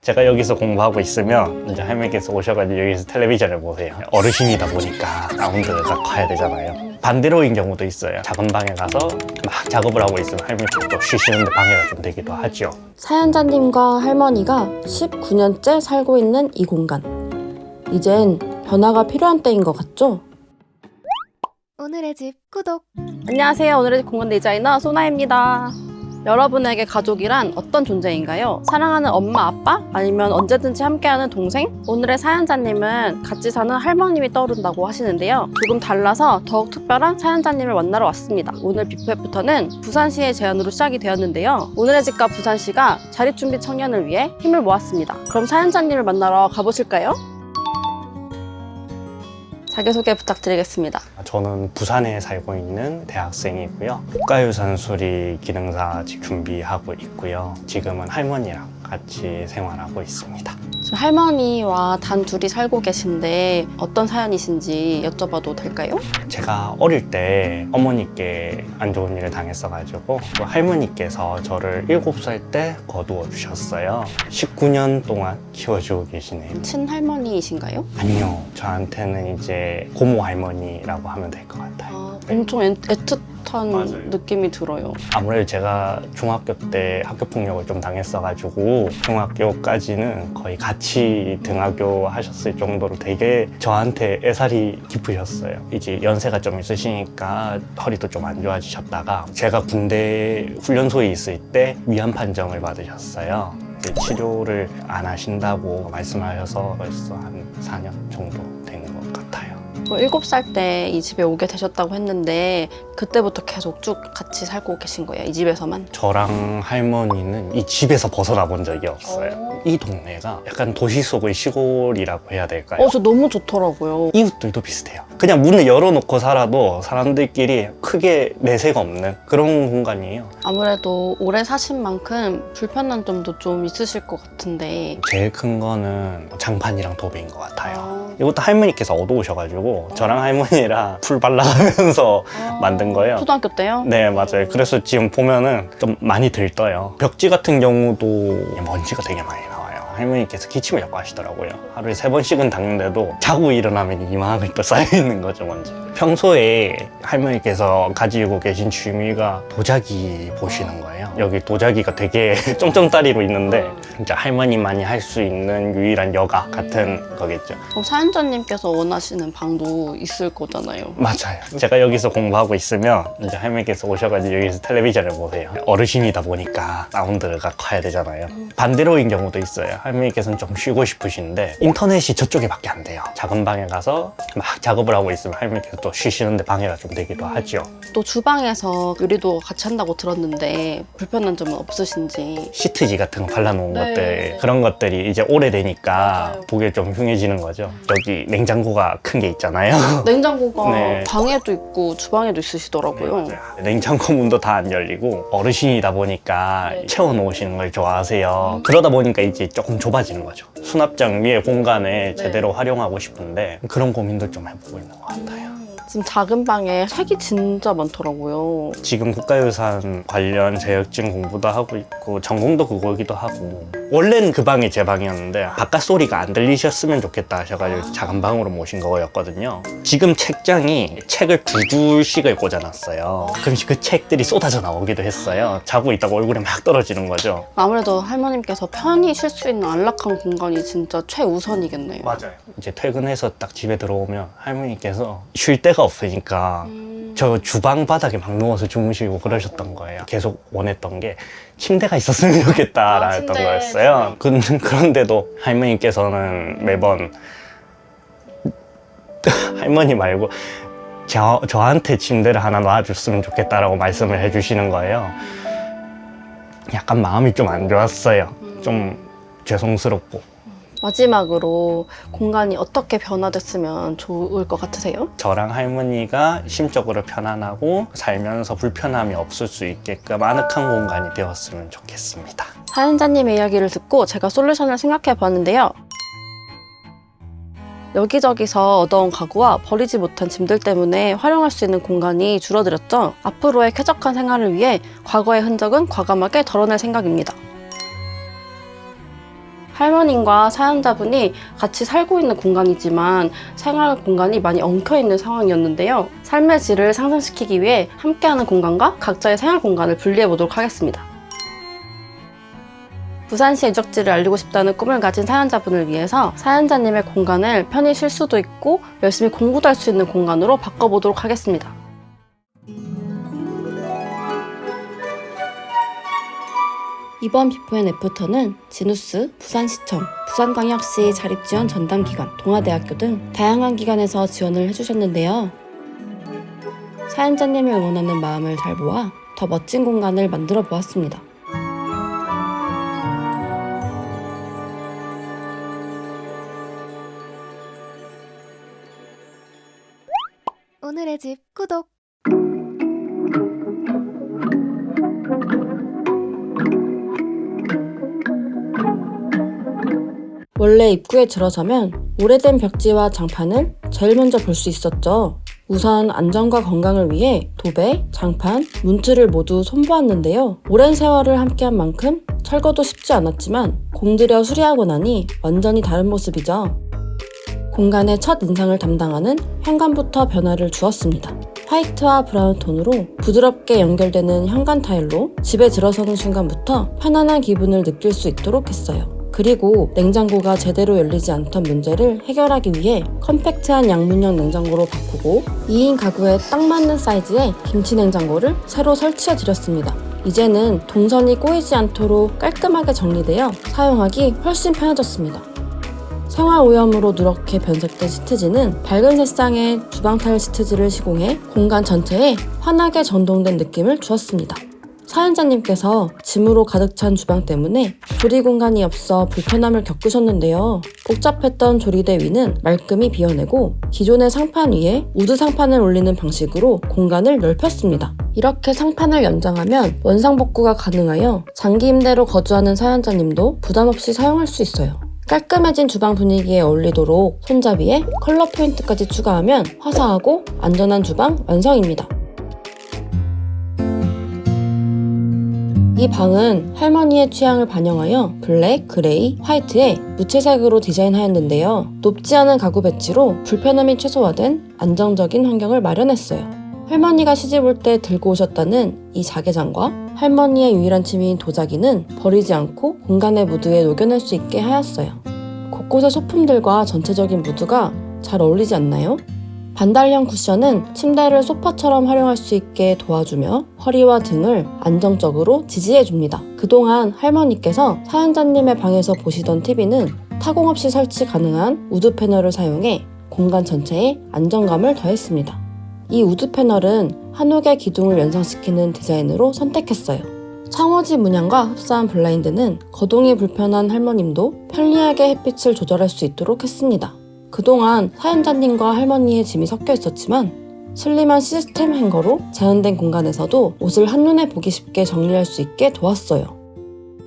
제가 여기서 공부하고 있으면 이제 할머니께서 오셔가지고 여기서 텔레비전을 보세요. 어르신이다 보니까 사운드가 커야 되잖아요. 반대로인 경우도 있어요. 작은 방에 가서 막 작업을 하고 있으면 할머니께서 또 쉬시는데 방해가 좀 되기도 하죠. 사연자님과 할머니가 19년째 살고 있는 이 공간. 이젠 변화가 필요한 때인 것 같죠? 오늘의 집 구독. 안녕하세요. 오늘의 공간 디자이너 소나입니다. 여러분에게 가족이란 어떤 존재인가요? 사랑하는 엄마, 아빠? 아니면 언제든지 함께하는 동생? 오늘의 사연자님은 같이 사는 할머님이 떠오른다고 하시는데요. 조금 달라서 더욱 특별한 사연자님을 만나러 왔습니다. 오늘 비프애프터는 부산시의 제안으로 시작이 되었는데요. 오늘의 집과 부산시가 자립준비 청년을 위해 힘을 모았습니다. 그럼 사연자님을 만나러 가보실까요? 자기소개 부탁드리겠습니다. 저는 부산에 살고 있는 대학생이고요. 국가유산 수리 기능사 준비하고 있고요. 지금은 할머니랑 같이 생활하고 있습니다. 지금 할머니와 단 둘이 살고 계신데 어떤 사연이신지 여쭤봐도 될까요? 제가 어릴 때 어머니께 안 좋은 일을 당했어가지고 또 할머니께서 저를 7살 때 거두어 주셨어요. 19년 동안 키워주고 계시네요. 친할머니이신가요? 아니요, 저한테는 이제 고모 할머니라고 하면 될 것 같아요. 엄청 애틋한 맞아요. 느낌이 들어요. 아무래도 제가 중학교 때 학교폭력을 좀 당했어가지고 중학교까지는 거의 같이 등하교 하셨을 정도로 되게 저한테 애살이 깊으셨어요. 이제 연세가 좀 있으시니까 허리도 좀 안 좋아지셨다가 제가 군대 훈련소에 있을 때 위암 판정을 받으셨어요. 이제 치료를 안 하신다고 말씀하셔서 벌써 한 4년 정도 된 것 같아요. 7살 때 이 집에 오게 되셨다고 했는데 그때부터 계속 쭉 같이 살고 계신 거예요? 이 집에서만? 저랑 할머니는 이 집에서 벗어나 본 적이 없어요. 이 동네가 약간 도시 속의 시골이라고 해야 될까요? 저 너무 좋더라고요. 이웃들도 비슷해요. 그냥 문을 열어놓고 살아도 사람들끼리 크게 내세가 없는 그런 공간이에요. 아무래도 오래 사신 만큼 불편한 점도 좀 있으실 것 같은데 제일 큰 거는 장판이랑 도배인 것 같아요. 이것도 할머니께서 얻어오셔가지고 저랑 할머니랑 풀 발라가면서 만든 거예요. 초등학교 때요? 네, 맞아요. 그래서 지금 보면은 좀 많이 들떠요. 벽지 같은 경우도 먼지가 되게 많이 나와요. 할머니께서 기침을 자꾸 하시더라고요. 하루에 3번씩은 닦는데도 자고 일어나면 이만하게 또 쌓여있는 거죠, 먼지. 평소에 할머니께서 가지고 계신 취미가 도자기 보시는 거예요. 여기 도자기가 되게 쫌쫌따리로 있는데 진짜 할머니만이 할 수 있는 유일한 여가 같은 거겠죠. 그럼 사연자님께서 원하시는 방도 있을 거잖아요. 맞아요. 제가 여기서 공부하고 있으면 이제 할머니께서 오셔가지고 여기서 텔레비전을 보세요. 어르신이다 보니까 사운드가 커야 되잖아요. 반대로인 경우도 있어요. 할머니께서는 좀 쉬고 싶으신데 인터넷이 저쪽에밖에 안 돼요. 작은 방에 가서 막 작업을 하고 있으면 할머니께서 또 쉬시는데 방해가 좀 되기도 하죠. 또 주방에서 요리도 같이 한다고 들었는데 불편한 점은 없으신지. 시트지 같은 거 발라놓은 네. 것들, 그런 것들이 이제 오래되니까 맞아요. 보기에 좀 흉해지는 거죠. 여기 냉장고가 큰 게 있잖아요. 냉장고가 네. 방에도 있고 주방에도 있으시더라고요. 냉장고 문도 다 안 열리고 어르신이다 보니까 네. 채워놓으시는 걸 좋아하세요. 그러다 보니까 이제 조금 좁아지는 거죠. 수납장 위에 공간을 제대로 활용하고 싶은데 그런 고민도 좀 해보고 있는 것 같아요. 지금 작은 방에 책이 진짜 많더라고요. 지금 국가유산 관련 자격증 공부도 하고 있고 전공도 그거기도 하고 원래는 그 방이 제 방이었는데 바깥 소리가 안 들리셨으면 좋겠다 하셔가지고 작은 방으로 모신 거였거든요. 지금 책장이 책을 2줄씩을 꽂아놨어요. 그럼 그 책들이 쏟아져 나오기도 했어요. 자고 있다가 얼굴에 막 떨어지는 거죠. 아무래도 할머님께서 편히 쉴 수 있는 안락한 공간이 진짜 최우선이겠네요. 맞아요. 이제 퇴근해서 딱 집에 들어오면 할머니께서 쉴 데가 없으니까 저 주방 바닥에 막 누워서 주무시고 그러셨던 거예요. 계속 원했던 게 침대가 있었으면 좋겠다라는 침대. 거였어요. 그런데도 할머니께서는 매번 할머니 말고 저한테 침대를 하나 놔줬으면 좋겠다라고 말씀을 해주시는 거예요. 약간 마음이 좀 안 좋았어요. 좀 죄송스럽고. 마지막으로 공간이 어떻게 변화됐으면 좋을 것 같으세요? 저랑 할머니가 심적으로 편안하고 살면서 불편함이 없을 수 있게끔 아늑한 공간이 되었으면 좋겠습니다. 사연자님의 이야기를 듣고 제가 솔루션을 생각해 봤는데요. 여기저기서 얻어온 가구와 버리지 못한 짐들 때문에 활용할 수 있는 공간이 줄어들었죠. 앞으로의 쾌적한 생활을 위해 과거의 흔적은 과감하게 덜어낼 생각입니다. 할머님과 사연자분이 같이 살고 있는 공간이지만 생활 공간이 많이 엉켜있는 상황이었는데요. 삶의 질을 상승시키기 위해 함께하는 공간과 각자의 생활 공간을 분리해보도록 하겠습니다. 부산시 유적지를 알리고 싶다는 꿈을 가진 사연자분을 위해서 사연자님의 공간을 편히 쉴 수도 있고 열심히 공부도 할 수 있는 공간으로 바꿔보도록 하겠습니다. 이번 비포 앤 애프터는 지누스, 부산시청, 부산광역시 자립지원 전담기관, 동아대학교 등 다양한 기관에서 지원을 해주셨는데요. 사연자님을 응원하는 마음을 잘 모아 더 멋진 공간을 만들어 보았습니다. 오늘의 집 구독. 원래 입구에 들어서면 오래된 벽지와 장판을 제일 먼저 볼 수 있었죠. 우선 안전과 건강을 위해 도배, 장판, 문틀을 모두 손보았는데요. 오랜 세월을 함께한 만큼 철거도 쉽지 않았지만 공들여 수리하고 나니 완전히 다른 모습이죠. 공간의 첫 인상을 담당하는 현관부터 변화를 주었습니다. 화이트와 브라운 톤으로 부드럽게 연결되는 현관 타일로 집에 들어서는 순간부터 편안한 기분을 느낄 수 있도록 했어요. 그리고 냉장고가 제대로 열리지 않던 문제를 해결하기 위해 컴팩트한 양문형 냉장고로 바꾸고 2인 가구에 딱 맞는 사이즈의 김치 냉장고를 새로 설치해 드렸습니다. 이제는 동선이 꼬이지 않도록 깔끔하게 정리되어 사용하기 훨씬 편해졌습니다. 생활 오염으로 누렇게 변색된 시트지는 밝은 색상의 주방 타일 시트지를 시공해 공간 전체에 환하게 전동된 느낌을 주었습니다. 사연자님께서 짐으로 가득 찬 주방 때문에 조리 공간이 없어 불편함을 겪으셨는데요. 복잡했던 조리대 위는 말끔히 비워내고 기존의 상판 위에 우드 상판을 올리는 방식으로 공간을 넓혔습니다. 이렇게 상판을 연장하면 원상복구가 가능하여 장기 임대로 거주하는 사연자님도 부담없이 사용할 수 있어요. 깔끔해진 주방 분위기에 어울리도록 손잡이에 컬러 포인트까지 추가하면 화사하고 안전한 주방 완성입니다. 이 방은 할머니의 취향을 반영하여 블랙, 그레이, 화이트에 무채색으로 디자인하였는데요. 높지 않은 가구 배치로 불편함이 최소화된 안정적인 환경을 마련했어요. 할머니가 시집 올 때 들고 오셨다는 이 자개장과 할머니의 유일한 취미인 도자기는 버리지 않고 공간의 무드에 녹여낼 수 있게 하였어요. 곳곳의 소품들과 전체적인 무드가 잘 어울리지 않나요? 반달형 쿠션은 침대를 소파처럼 활용할 수 있게 도와주며 허리와 등을 안정적으로 지지해줍니다. 그동안 할머니께서 사연자님의 방에서 보시던 TV는 타공 없이 설치 가능한 우드 패널을 사용해 공간 전체에 안정감을 더했습니다. 이 우드 패널은 한옥의 기둥을 연상시키는 디자인으로 선택했어요. 창호지 문양과 흡사한 블라인드는 거동이 불편한 할머님도 편리하게 햇빛을 조절할 수 있도록 했습니다. 그동안 사연자님과 할머니의 짐이 섞여 있었지만 슬림한 시스템 행거로 제한된 공간에서도 옷을 한눈에 보기 쉽게 정리할 수 있게 도왔어요.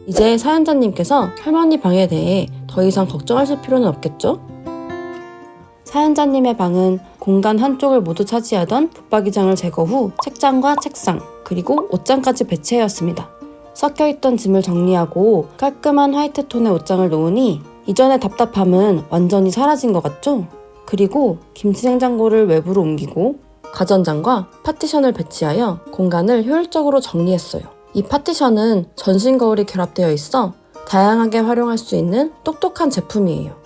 이제 사연자님께서 할머니 방에 대해 더 이상 걱정하실 필요는 없겠죠? 사연자님의 방은 공간 한쪽을 모두 차지하던 붙박이장을 제거 후 책장과 책상, 그리고 옷장까지 배치하였습니다. 섞여있던 짐을 정리하고 깔끔한 화이트 톤의 옷장을 놓으니 이전의 답답함은 완전히 사라진 것 같죠? 그리고 김치 냉장고를 외부로 옮기고 가전장과 파티션을 배치하여 공간을 효율적으로 정리했어요. 이 파티션은 전신 거울이 결합되어 있어 다양하게 활용할 수 있는 똑똑한 제품이에요.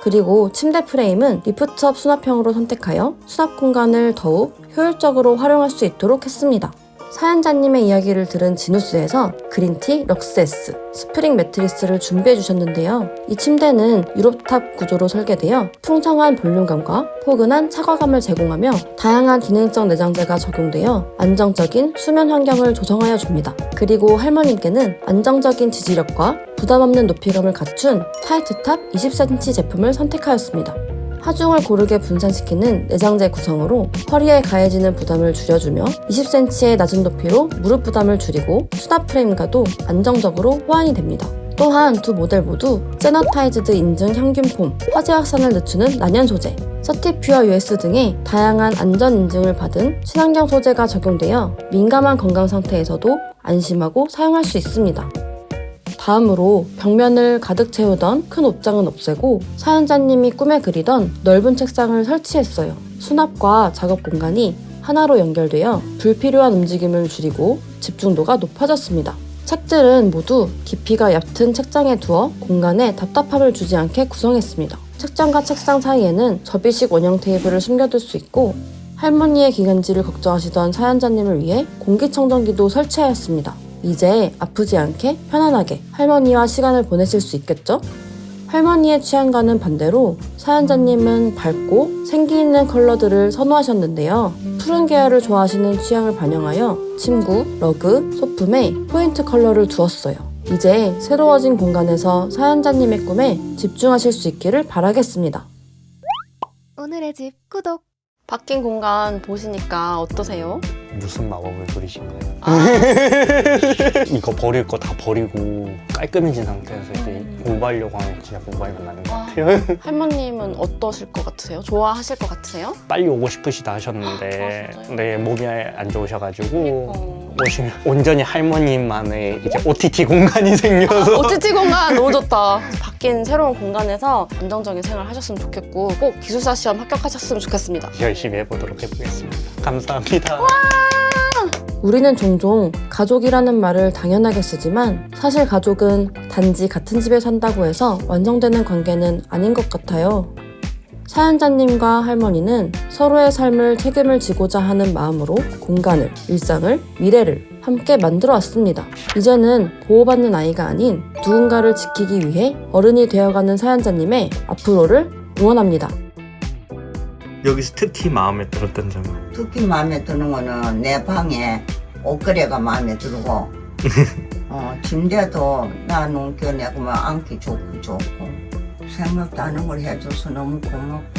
그리고 침대 프레임은 리프트업 수납형으로 선택하여 수납 공간을 더욱 효율적으로 활용할 수 있도록 했습니다. 사연자님의 이야기를 들은 지누스에서 그린티 럭스S 스프링 매트리스를 준비해 주셨는데요. 이 침대는 유로탑 구조로 설계되어 풍성한 볼륨감과 포근한 차과감을 제공하며 다양한 기능성 내장재가 적용되어 안정적인 수면 환경을 조성하여 줍니다. 그리고 할머님께는 안정적인 지지력과 부담 없는 높이감을 갖춘 타이트탑 20cm 제품을 선택하였습니다. 하중을 고르게 분산시키는 내장재 구성으로 허리에 가해지는 부담을 줄여주며 20cm의 낮은 높이로 무릎 부담을 줄이고 수납 프레임과도 안정적으로 호환이 됩니다. 또한 두 모델 모두 세너타이즈드 인증 향균폼, 화재 확산을 늦추는 난연 소재, 서티퓨어 US 등의 다양한 안전 인증을 받은 친환경 소재가 적용되어 민감한 건강 상태에서도 안심하고 사용할 수 있습니다. 다음으로 벽면을 가득 채우던 큰 옷장은 없애고 사연자님이 꿈에 그리던 넓은 책상을 설치했어요. 수납과 작업 공간이 하나로 연결되어 불필요한 움직임을 줄이고 집중도가 높아졌습니다. 책들은 모두 깊이가 얕은 책장에 두어 공간에 답답함을 주지 않게 구성했습니다. 책장과 책상 사이에는 접이식 원형 테이블을 숨겨둘 수 있고 할머니의 기관지를 걱정하시던 사연자님을 위해 공기청정기도 설치하였습니다. 이제 아프지 않게 편안하게 할머니와 시간을 보내실 수 있겠죠? 할머니의 취향과는 반대로 사연자님은 밝고 생기 있는 컬러들을 선호하셨는데요. 푸른 계열을 좋아하시는 취향을 반영하여 침구, 러그, 소품에 포인트 컬러를 두었어요. 이제 새로워진 공간에서 사연자님의 꿈에 집중하실 수 있기를 바라겠습니다. 오늘의 집 구독. 바뀐 공간 보시니까 어떠세요? 무슨 마법을 부리신 거예요? 아. 이거 버릴 거 다 버리고 깔끔해진 상태에서 이제 공부하려고 하면 진짜 공부하면 나는 것 같아요. 할머님은 어떠실 것 같으세요? 좋아하실 것 같으세요? 빨리 오고 싶으시다 하셨는데 진짜요? 네, 몸이 안 좋으셔가지고 오시면 온전히 할머님만의 이제 OTT 공간이 생겨서 OTT 공간 너무 좋다. 바뀐 새로운 공간에서 안정적인 생활 하셨으면 좋겠고 꼭 기술사 시험 합격하셨으면 좋겠습니다. 열심히 해보도록 해보겠습니다. 감사합니다. 우리는 종종 가족이라는 말을 당연하게 쓰지만 사실 가족은 단지 같은 집에 산다고 해서 완성되는 관계는 아닌 것 같아요. 사연자님과 할머니는 서로의 삶을 책임을 지고자 하는 마음으로 공간을, 일상을, 미래를 함께 만들어 왔습니다. 이제는 보호받는 아이가 아닌 누군가를 지키기 위해 어른이 되어가는 사연자님의 앞으로를 응원합니다. 여기서 특히 마음에 들었던 점은? 특히 마음에 드는 거는 내 방에 옷걸이가 마음에 들고 침대도 나 눕겨내고 앉기 좋고 생각도 하는 걸 해줘서 너무 고맙고